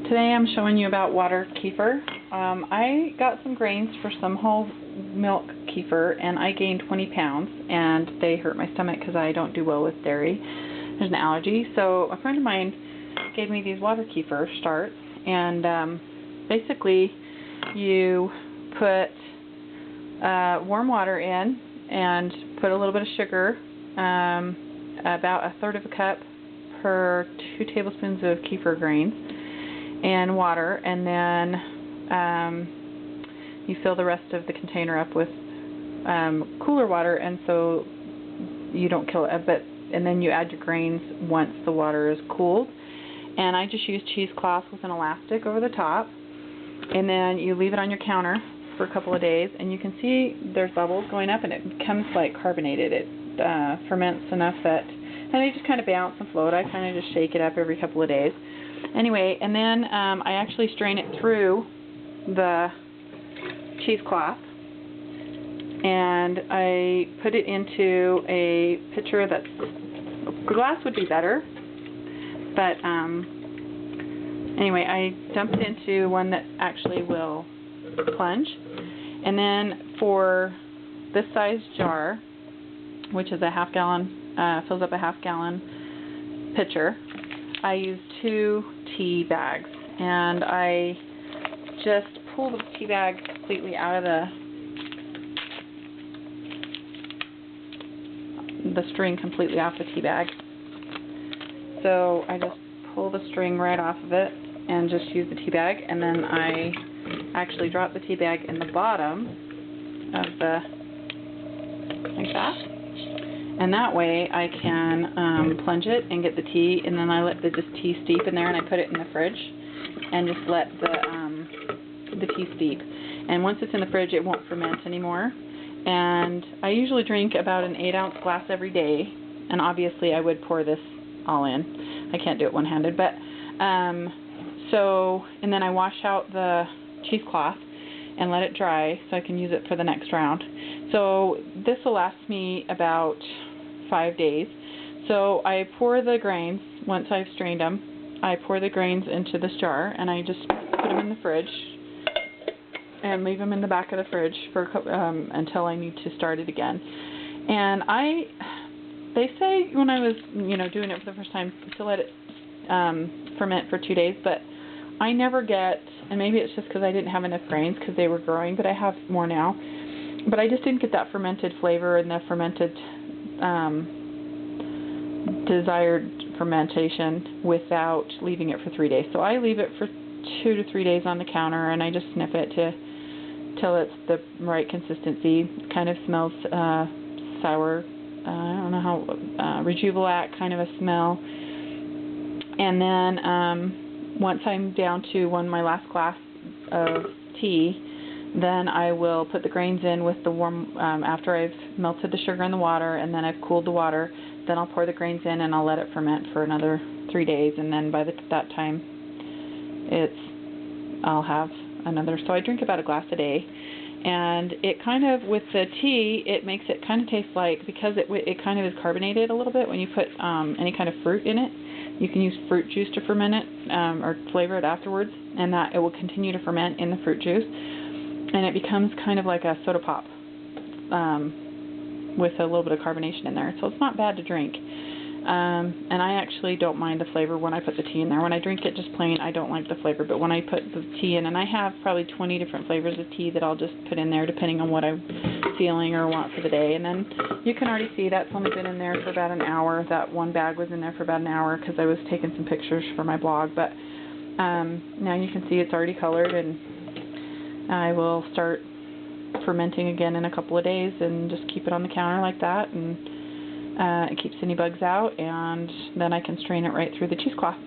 Today I'm showing you about water kefir. I got some grains for some whole milk kefir and I gained 20 pounds and they hurt my stomach because I don't do well with dairy. There's an allergy. So a friend of mine gave me these water kefir starts, and basically you put warm water in and put a little bit of sugar, about 1/3 of a cup per 2 tablespoons of kefir grains, and water, and then you fill the rest of the container up with cooler water, and so you don't kill it. And then you add your grains once the water is cooled. And I just use cheesecloth with an elastic over the top, and then you leave it on your counter for a couple of days, and you can see there's bubbles going up, and it becomes like carbonated. It ferments enough that, and they just kind of bounce and float. I kind of just shake it up every couple of days. Anyway, and then I actually strain it through the cheesecloth, and I put it into a pitcher that's, glass would be better, but anyway, I dump it into one that actually will plunge. And then for this size jar, which is a half-gallon, fills up a half-gallon pitcher, I use 2 tea bags, and I just pull the tea bag completely out of the string completely off the tea bag. So I just pull the string right off of it and just use the tea bag, and then I actually drop the tea bag in the bottom of the, like that, and that way I can plunge it and get the tea, and then I let the tea steep in there, and I put it in the fridge and just let the tea steep. And once it's in the fridge, it won't ferment anymore. And I usually drink about an 8-ounce glass every day, and obviously I would pour this all in. I can't do it one-handed, but and then I wash out the cheesecloth and let it dry so I can use it for the next round. So this will last me about 5 days. So I pour the grains, once I've strained them, I pour the grains into this jar, and I just put them in the fridge and leave them in the back of the fridge for until I need to start it again. And they say when I was doing it for the first time to let it ferment for 2 days, but I never get, and maybe it's just because I didn't have enough grains because they were growing, but I have more now, but I just didn't get that fermented flavor and the fermented desired fermentation without leaving it for 3 days. So I leave it for 2 to 3 days on the counter, and I just sniff it till it's the right consistency. It kind of smells sour, I don't know how, rejuvelat kind of a smell. And then once I'm down to my last glass of tea, then I will put the grains in with the warm, after I've melted the sugar in the water and then I've cooled the water, then I'll pour the grains in and I'll let it ferment for another 3 days, and then by that time I'll have another, so I drink about a glass a day. And it kind of, with the tea, it makes it kind of taste like, because it kind of is carbonated a little bit when you put any kind of fruit in it. You can use fruit juice to ferment it, or flavor it afterwards, and that it will continue to ferment in the fruit juice, and it becomes kind of like a soda pop with a little bit of carbonation in there. So it's not bad to drink. And I actually don't mind the flavor when I put the tea in there. When I drink it just plain, I don't like the flavor, but when I put the tea in, and I have probably 20 different flavors of tea that I'll just put in there depending on what I'm feeling or want for the day. And then you can already see that's only been in there for about an hour. That one bag was in there for about an hour because I was taking some pictures for my blog, but now you can see it's already colored, and I will start fermenting again in a couple of days and just keep it on the counter like that, and it keeps any bugs out, and then I can strain it right through the cheesecloth.